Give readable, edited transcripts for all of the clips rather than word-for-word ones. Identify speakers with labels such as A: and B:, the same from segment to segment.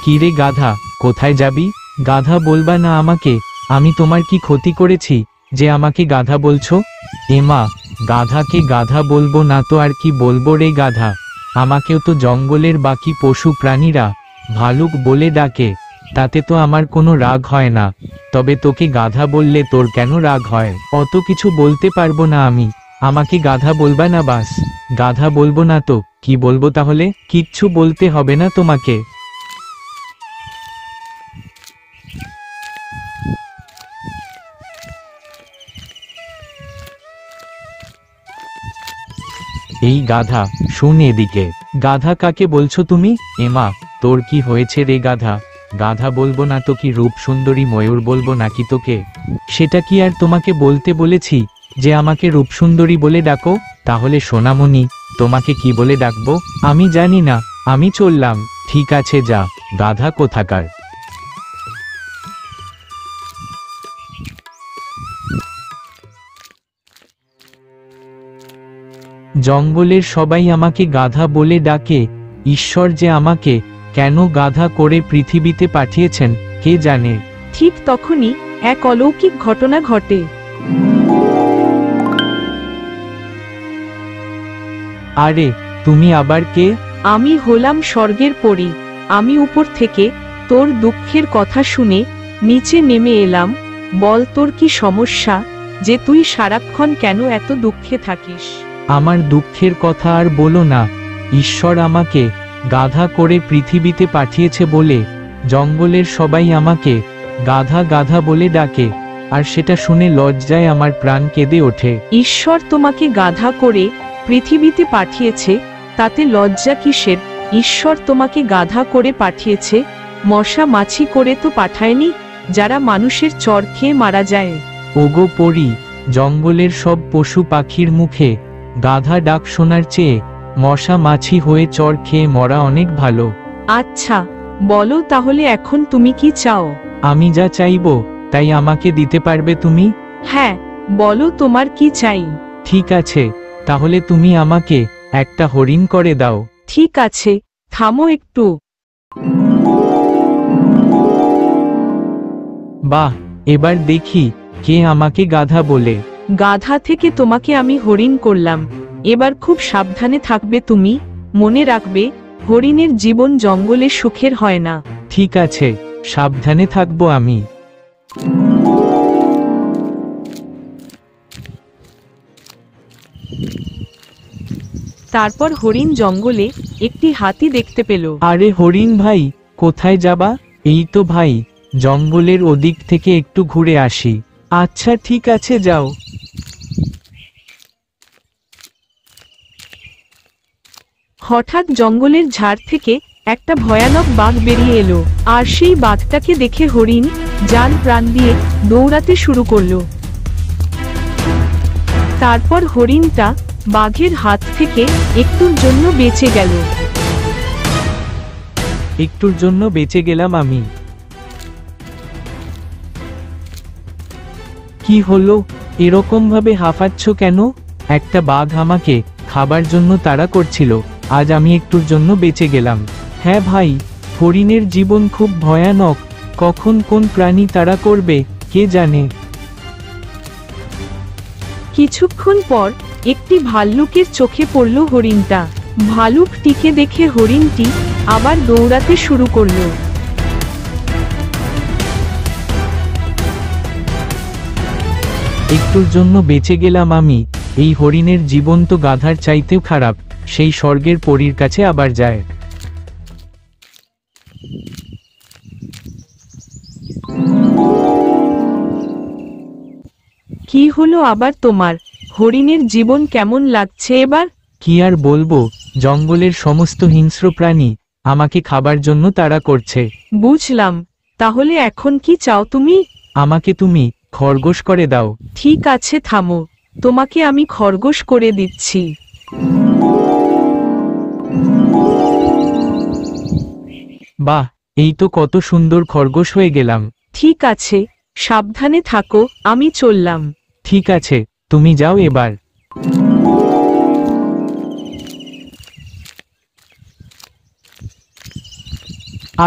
A: কি রে গাধা, কোথায় যাবি? গাধা বলবা না আমাকে? আমি তোমার কি ক্ষতি করেছি যে আমাকে গাধা বলছো? এমা, গাধাকে গাধা বলবো না তো আর কি বলবো রে গাধা? আমাকেও তো জঙ্গলের বাকি পশু প্রাণীরা ভালুক বলে ডাকে, তাতে তো আমার কোনো রাগ হয় না। তবে তোকে গাধা বললে তোর কেন রাগ হয়? অত কিছু বলতে পারবো না আমি। আমাকে গাধা বলবা না বাস। গাধা বলবো না তো কি বলবো তাহলে? কিচ্ছু বলতে হবে না তোমাকে। এই গাধা, শুন এদিকে। গাধা কাকে বলছো তুমি? এমা, তোর কি হয়েছে রে গাধা? গাধা বলবো না তো কি রূপ সুন্দরী ময়ূর বলবো নাকি তোকে? সেটা কি আর তোমাকে বলতে বলেছি যে আমাকে রূপসুন্দরী বলে ডাকো? তাহলে সোনামণি, তোমাকে কি বলে ডাকবো? আমি জানি না, আমি চললাম। ঠিক আছে যা, গাধা কোথাকার। জঙ্গলের সবাই আমাকে গাধা বলে ডাকে। ঈশ্বর যে আমাকে কেন গাধা করে পৃথিবীতে পাঠিয়েছেন কে জানে।
B: ঠিক তখনই এক অলৌকিক ঘটনা ঘটে।
A: আরে, তুমি আবার কে?
B: আমি হলাম স্বর্গের পরী। আমি উপর থেকে তোর দুঃখের কথা শুনে নিচে নেমে এলাম। বল তোর কি সমস্যা, যে তুই সারাক্ষণ কেন এত দুঃখে থাকিস?
A: আমার দুঃখের কথা আর বলো না। ঈশ্বর আমাকে গাধা করে পৃথিবীতে পাঠিয়েছে বলে জঙ্গলের সবাই আমাকে গাধা গাধা বলে ডাকে, আর সেটা শুনে লজ্জায় আমার প্রাণ কেঁদে ওঠে।
B: ঈশ্বর তোমাকে গাধা করে পৃথিবীতে পাঠিয়েছে, তাতে লজ্জা কিসের? ঈশ্বর তোমাকে গাধা করে পাঠিয়েছে মশা মাছি করে তো পাঠায়নি, যারা মানুষের চর খেয়ে মারা যায়।
A: ওগো পরী, জঙ্গলের সব পশু পাখির মুখে গাধা ডাক শোনার চেয়ে মশা মাছি হয়ে চর খেয়ে মরা অনেক ভালো।
B: আচ্ছা, বলো তাহলে এখন তুমি কি চাও?
A: আমি যা চাইবো তাই আমাকে দিতে পারবে তুমি?
B: হ্যাঁ, বলো তোমার কি চাই।
A: ঠিক আছে, তাহলে তুমি আমাকে একটা হরিণ করে দাও।
B: ঠিক আছে, থামো একটু।
A: বাহ, এবার দেখি কে আমাকে গাধা বলে।
B: গাধা থেকে তোমাকে আমি হরিণ করলাম, এবার খুব সাবধানে থাকবে তুমি। মনে রাখবে, হরিণের জীবন জঙ্গলে সুখের হয় না।
A: ঠিক আছে, সাবধানে থাকবো আমি।
B: তারপর হরিণ জঙ্গলে একটি হাতি দেখতে পেল।
A: আরে হরিণ ভাই, কোথায় যাবা? এই তো ভাই, জঙ্গলের ওদিক থেকে একটু ঘুরে আসি। আচ্ছা ঠিক আছে, যাও।
B: হঠাৎ জঙ্গলের ঝাড় থেকে একটা ভয়ানক বাঘ বেরিয়ে এলো, আর সেই বাঘটাকে দেখে হরিণ জান প্রাণ দিয়ে দৌড়াতে শুরু করলো। তারপর হরিণটা বাঘের হাত থেকে একটুর জন্য বেঁচে গেল।
A: একটুর জন্য বেঁচে গেলাম আমি। কি হলো, এরকম ভাবে হাঁফাচ্ছ কেন? একটা বাঘ আমাকে খাবার জন্য তাড়া করছিল, আজ আমি একটুর জন্য বেঁচে গেলাম। হ্যাঁ ভাই, হরিণের জীবন খুব ভয়ানক, কখন কোন প্রাণী তাড়া করবে কে জানে।
B: কিছুক্ষণ পর একটি ভাল্লুকের চোখে পড়ল হরিণটা। ভালুকটিকে দেখে হরিণটি আবার দৌড়াতে শুরু করলো।
A: একটুর জন্য বেঁচে গেলাম আমি। এই হরিণের জীবন তো গাধার চাইতেও খারাপ, সেই স্বর্গের পরীর কাছে আবার যায়।
B: কি হলো আবার তোমার? হরিণের জীবন কেমন লাগছে এবার?
A: কি আর বলবো, জঙ্গলের সমস্ত হিংস্র প্রাণী আমাকে খাবার জন্য তাড়া করছে।
B: বুঝলাম, তাহলে এখন কি চাও তুমি?
A: আমাকে তুমি খরগোশ করে দাও।
B: ঠিক আছে থামো, তোমাকে আমি খরগোশ করে দিচ্ছি।
A: বাহ, এই তো কত সুন্দর খরগোশ হয়ে গেলাম।
B: ঠিক আছে, সাবধানে থাকো, আমি চললাম।
A: ঠিক আছে, তুমি যাও এবার।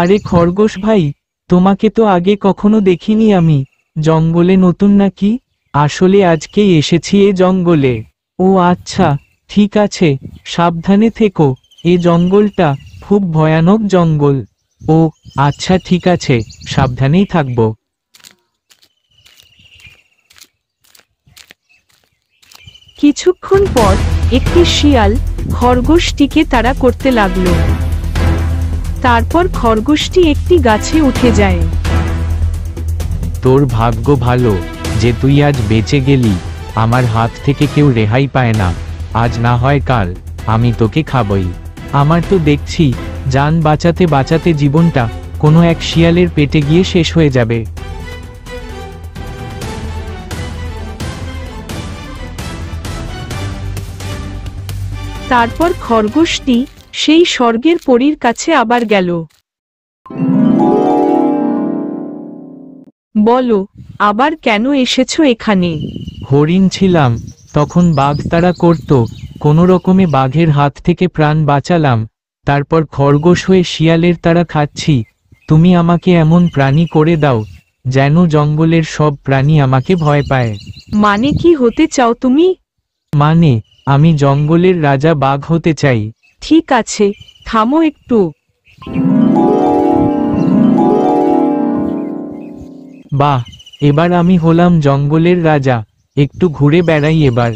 A: আরে খরগোশ ভাই, তোমাকে তো আগে কখনো দেখিনি আমি। জঙ্গলে নতুন নাকি? আসলে আজকেই এসেছি এ জঙ্গলে। ও আচ্ছা, ঠিক আছে, সাবধানে থেকো। এ জঙ্গলটা খুব ভয়ানক জঙ্গল। ও আচ্ছা, ঠিক আছে, সাবধানেই থাকবো।
B: কিছুক্ষণ পর একটি শিয়াল খরগোশটিকে তাড়া করতে লাগলো। তারপর খরগোশটি একটি গাছে উঠে যায়।
A: তোর ভাগ্য ভালো যে তুই আজ বেঁচে গেলি। আমার হাত থেকে কেউ রেহাই পায় না। আজ না হয় কাল আমি তোকে খাবই। আমার তো দেখছি জান বাঁচাতে বাঁচাতে জীবনটা কোনো এক শিয়ালের পেটে গিয়ে শেষ হয়ে যাবে।
B: তারপর খরগোশটি সেই স্বর্গের পরীর কাছে আবার গেল। বলো, আবার কেন এসেছো এখানে?
A: হরিণ ছিলাম, তখন বাঘ তাড়া করত, কোনো রকমে বাঘের হাত থেকে প্রাণ বাঁচালাম। তারপর খরগোশ হয়ে শিয়ালের তাড়া খাচ্ছি। তুমি আমাকে এমন প্রাণী করে দাও যেন জঙ্গলের সব প্রাণী আমাকে ভয় পায়।
B: মানে কি হতে চাও তুমি?
A: মানে, আমি জঙ্গলের রাজা বাঘ হতে চাই।
B: ঠিক আছে, থামো একটু।
A: বাহ, এবার আমি হলাম জঙ্গলের রাজা। একটু ঘুরে বেড়াই এবার।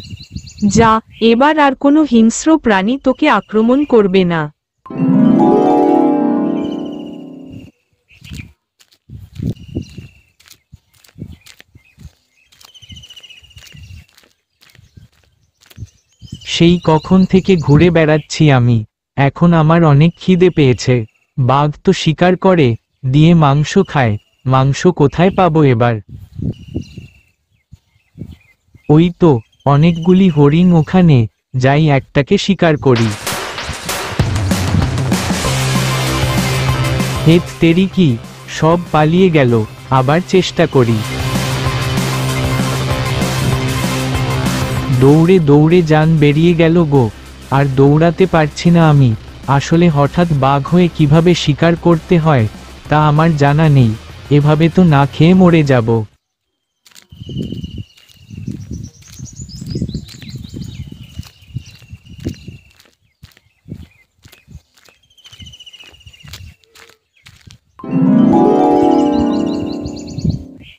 B: যা, এবার আর কোনো হিংস্র প্রাণী তোকে আক্রমণ করবে না।
A: সেই কখন থেকে ঘুরে বেড়াচ্ছি আমি। এখন আমার অনেক খিদে পেয়েছে। বাঘ তো শিকার করে, দিয়ে মাংস খায়। মাংস কোথায় পাবো এবার? ওই তো অনেকগুলি হরিণ ওখানে, যাই একটাকে শিকার করি। হেত তেরি কি, সব পালিয়ে গেল। আবার চেষ্টা করি। দৌড়ে দৌড়ে জান বেরিয়ে গেল গো। আর দৌড়াতে পারছি না আমি। আসলে হঠাৎ বাঘ হয়ে কিভাবে শিকার করতে হয় তা আমার জানা নেই। এভাবে তো না খেয়ে মরে যাব।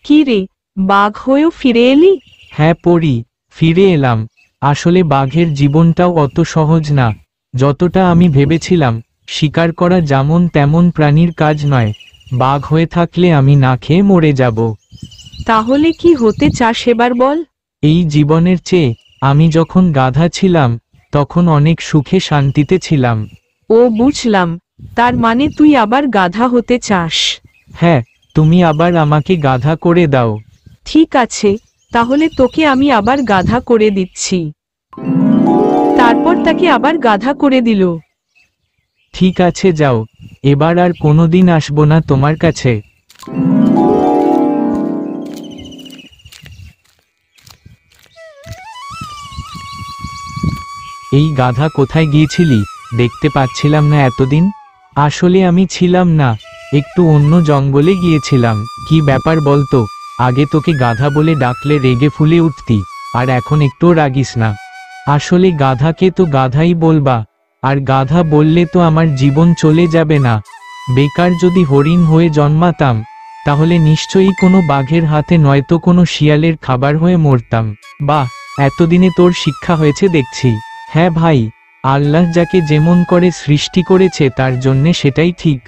B: কি রে, বাঘ হয়েও ফিরে এলি?
A: হ্যাঁ পরি, ফিরে এলাম। আসলে বাঘের জীবনটাও অত সহজ না যতটা আমি ভেবেছিলাম। শিকার করা যেমন তেমন প্রাণীর কাজ নয়। বাঘ হয়ে থাকলে আমি না খেয়ে মরে যাব।
B: তাহলে কি হতে চাস এবার বল?
A: এই জীবনের চেয়ে আমি যখন গাধা ছিলাম তখন অনেক সুখে শান্তিতে ছিলাম।
B: ও বুঝলাম, তার মানে তুই আবার গাধা হতে চাস।
A: হ্যাঁ, তুমি আবার আমাকে গাধা করে দাও।
B: ঠিক আছে, তাহলে তোকে আমি আবার গাধা করে দিচ্ছি। তারপর তাকে আবার গাধা করে দিল।
A: ঠিক আছে যাও, এবার আর কোনোদিন আসবো না তোমার কাছে। এই গাধা কোথায় গিয়েছিলি? দেখতে পাচ্ছিলাম না এতদিন। আসলে আমি ছিলাম না, একটু অন্য জঙ্গলে গিয়েছিলাম। কি ব্যাপার বলতো? আগে তোকে গাধা বলে ডাকলে রেগে ফুলে উঠতি, আর এখন একটুও রাগিস না। আসলে গাধাকে তো গাধাই বলবা, আর গাধা বললে তো আমার জীবন চলে যাবে না। বেকার যদি হরিণ হয়ে জন্মাতাম তাহলে নিশ্চয়ই কোনো বাঘের হাতে নয়তো কোনো শিয়ালের খাবার হয়ে মরতাম। বাহ, এতদিনে তোর শিক্ষা হয়েছে দেখছি। হ্যাঁ ভাই, আল্লাহ যাকে যেমন করে সৃষ্টি করেছে তার জন্যে সেটাই ঠিক।